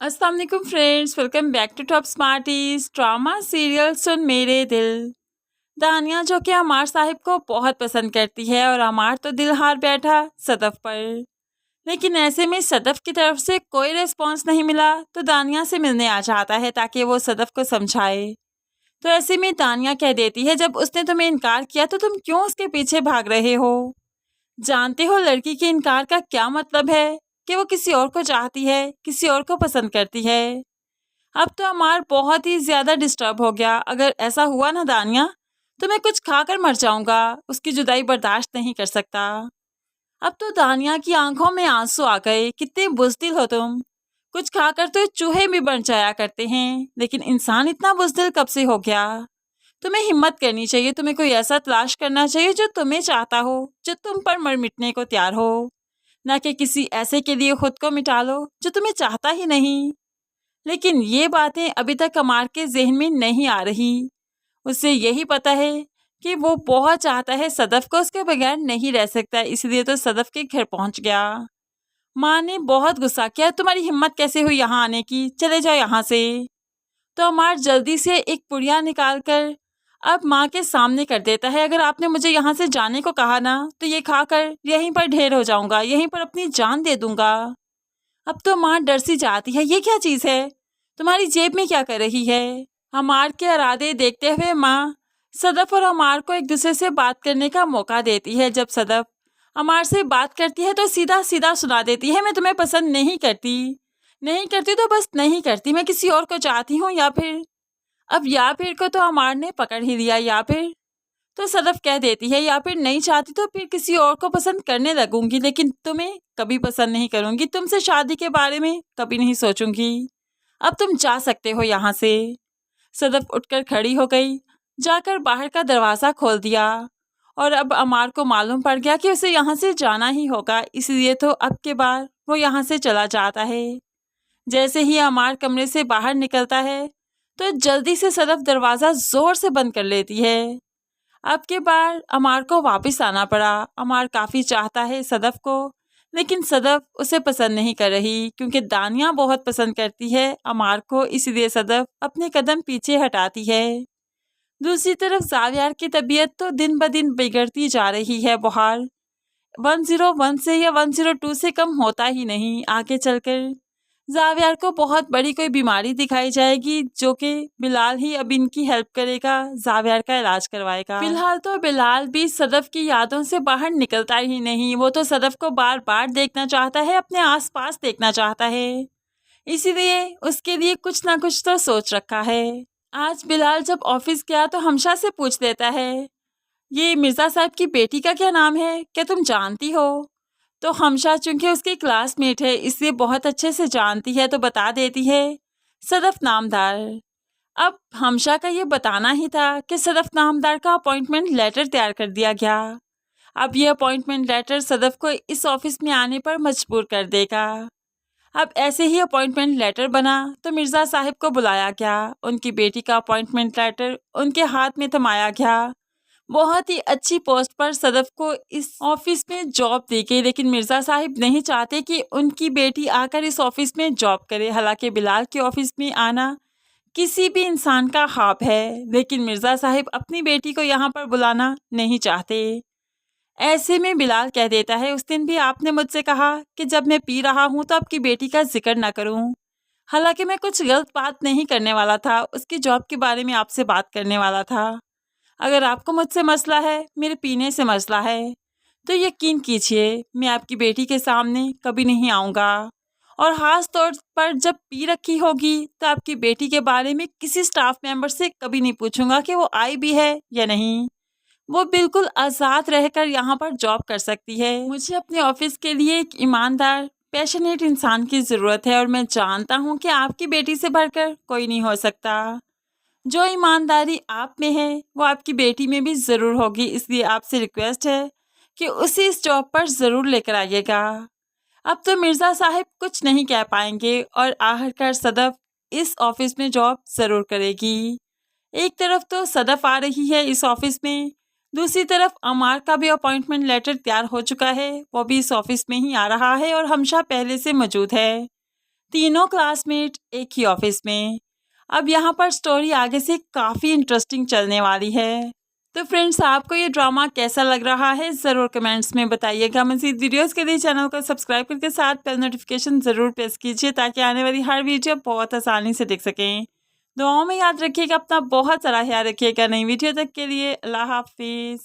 अस्सलाम वालेकुम friends, welcome back to top smarties. Drama serial Sun Mere Dil. दानिया जो कि अमार साहिब को बहुत पसंद करती है और अमार तो दिल हार बैठा सदफ पर। लेकिन ऐसे में सदफ की तरफ से कोई रिस्पॉन्स नहीं मिला तो दानिया से मिलने आ जाता है ताकि वो सदफ को समझाए। तो ऐसे में दानिया कह देती है, जब उसने तुम्हें इनकार किया तो तुम क्यों उसके पीछे भाग रहे हो? जानते हो लड़की के इनकार का क्या मतलब है? कि वो किसी और को चाहती है, किसी और को पसंद करती है। अब तो अमार बहुत ही ज्यादा डिस्टर्ब हो गया। अगर ऐसा हुआ ना दानिया, तो मैं कुछ खाकर मर जाऊंगा। उसकी जुदाई बर्दाश्त नहीं कर सकता। अब तो दानिया की आंखों में आंसू आ गए। कितने बुज़दिल हो तुम। कुछ खाकर तो चूहे भी बन जाया करते हैं, लेकिन इंसान इतना बुज़दिल कब से हो गया? तुम्हें हिम्मत करनी चाहिए। तुम्हें कोई ऐसा तलाश करना चाहिए जो तुम्हें चाहता हो, जो तुम पर मर मिटने को तैयार हो, ना कि किसी ऐसे के लिए खुद को मिटा लो जो तुम्हें चाहता ही नहीं। लेकिन ये बातें अभी तक अमार के ज़हन में नहीं आ रही। उसे यही पता है कि वो बहुत चाहता है सदफ को, उसके बगैर नहीं रह सकता, इसलिए तो सदफ के घर पहुंच गया। माँ ने बहुत गुस्सा किया, तुम्हारी हिम्मत कैसे हुई यहाँ आने की, चले जाओ यहाँ से। तो अमार जल्दी से एक पुड़िया निकाल कर अब माँ के सामने कर देता है। अगर आपने मुझे यहाँ से जाने को कहा ना, तो ये खाकर यहीं पर ढेर हो जाऊंगा, यहीं पर अपनी जान दे दूंगा। अब तो माँ डर सी जाती है। ये क्या चीज़ है? तुम्हारी जेब में क्या कर रही है? अमार के इरादे देखते हुए माँ सदफ और अमार को एक दूसरे से बात करने का मौका देती है। जब सदफ अमार से बात करती है तो सीधा सीधा सुना देती है, मैं तुम्हें पसंद नहीं करती। नहीं करती तो बस नहीं करती, मैं किसी और को चाहती हूँ। या फिर अब या फिर को तो अमार ने पकड़ ही लिया। या फिर तो सदफ कह देती है, या फिर नहीं चाहती तो फिर किसी और को पसंद करने लगूंगी, लेकिन तुम्हें कभी पसंद नहीं करूंगी। तुमसे शादी के बारे में कभी नहीं सोचूंगी। अब तुम जा सकते हो यहाँ से। सदफ उठकर खड़ी हो गई, जाकर बाहर का दरवाज़ा खोल दिया। और अब अमार को मालूम पड़ गया कि उसे यहाँ से जाना ही होगा, इसलिए तो अब के बार वो यहाँ से चला जाता है। जैसे ही अमार कमरे से बाहर निकलता है तो जल्दी से सदफ दरवाज़ा ज़ोर से बंद कर लेती है। अब के बार अमार को वापस आना पड़ा। अमार काफ़ी चाहता है सदफ को, लेकिन सदफ उसे पसंद नहीं कर रही, क्योंकि दानिया बहुत पसंद करती है अमार को, इसलिए सदफ अपने कदम पीछे हटाती है। दूसरी तरफ जावियार की तबीयत तो दिन ब दिन बिगड़ती जा रही है। बुखार 101 से या 102 से कम होता ही नहीं। आगे चलकर जावियार को बहुत बड़ी कोई बीमारी दिखाई जाएगी, जो कि बिलाल ही अब इनकी हेल्प करेगा, जावियार का इलाज करवाएगा। फिलहाल तो बिलाल भी सदफ की यादों से बाहर निकलता ही नहीं। वो तो सदफ को बार बार देखना चाहता है, अपने आसपास देखना चाहता है, इसीलिए उसके लिए कुछ ना कुछ तो सोच रखा है। आज बिलाल जब ऑफिस गया तो हमशा से पूछ लेता है, ये मिर्ज़ा साहब की बेटी का क्या नाम है, क्या तुम जानती हो? तो हमशा चूंकि उसकी क्लासमेट है, इसलिए बहुत अच्छे से जानती है, तो बता देती है सदफ नामदार। अब हमशा का ये बताना ही था कि सदफ नामदार का अपॉइंटमेंट लेटर तैयार कर दिया गया। अब ये अपॉइंटमेंट लेटर सदफ को इस ऑफिस में आने पर मजबूर कर देगा। अब ऐसे ही अपॉइंटमेंट लेटर बना तो मिर्ज़ा साहिब को बुलाया गया। उनकी बेटी का अपॉइंटमेंट लेटर उनके हाथ में थमाया गया। बहुत ही अच्छी पोस्ट पर सदफ को इस ऑफिस में जॉब दी गई, लेकिन मिर्ज़ा साहिब नहीं चाहते कि उनकी बेटी आकर इस ऑफिस में जॉब करे। हालांकि बिलाल के ऑफिस में आना किसी भी इंसान का ख्वाब है, लेकिन मिर्ज़ा साहिब अपनी बेटी को यहाँ पर बुलाना नहीं चाहते। ऐसे में बिलाल कह देता है, उस दिन भी आपने मुझसे कहा कि जब मैं पी रहा हूँ तो आपकी बेटी का जिक्र ना करूँ। हालांकि मैं कुछ गलत बात नहीं करने वाला था, उसकी जॉब के बारे में आपसे बात करने वाला था। अगर आपको मुझसे मसला है, मेरे पीने से मसला है, तो यकीन कीजिए मैं आपकी बेटी के सामने कभी नहीं आऊँगा। और ख़ास तौर पर जब पी रखी होगी तो आपकी बेटी के बारे में किसी स्टाफ मेंबर से कभी नहीं पूछूंगा कि वो आई भी है या नहीं। वो बिल्कुल आज़ाद रहकर यहाँ पर जॉब कर सकती है। मुझे अपने ऑफिस के लिए एक ईमानदार पैशनेट इंसान की ज़रूरत है, और मैं जानता हूँ कि आपकी बेटी से बढ़कर कोई नहीं हो सकता। जो ईमानदारी आप में है वो आपकी बेटी में भी ज़रूर होगी, इसलिए आपसे रिक्वेस्ट है कि उसे इस जॉब पर ज़रूर लेकर आइएगा। अब तो मिर्ज़ा साहिब कुछ नहीं कह पाएंगे और आखिरकार सदफ इस ऑफिस में जॉब ज़रूर करेगी। एक तरफ तो सदफ आ रही है इस ऑफिस में, दूसरी तरफ अमार का भी अपॉइंटमेंट लेटर तैयार हो चुका है, वो भी इस ऑफिस में ही आ रहा है और हमशा पहले से मौजूद है। तीनों क्लासमेट एक ही ऑफिस में। अब यहाँ पर स्टोरी आगे से काफ़ी इंटरेस्टिंग चलने वाली है। तो फ्रेंड्स, आपको ये ड्रामा कैसा लग रहा है ज़रूर कमेंट्स में बताइएगा। मज़ीद वीडियोस के लिए चैनल को सब्सक्राइब करके साथ बेल नोटिफिकेशन ज़रूर प्रेस कीजिए ताकि आने वाली हर वीडियो बहुत आसानी से देख सकें। दुआओं में याद रखिएगा, अपना बहुत सारा ख्याल रखिएगा। नई वीडियो तक के लिए अल्लाह हाफिज़।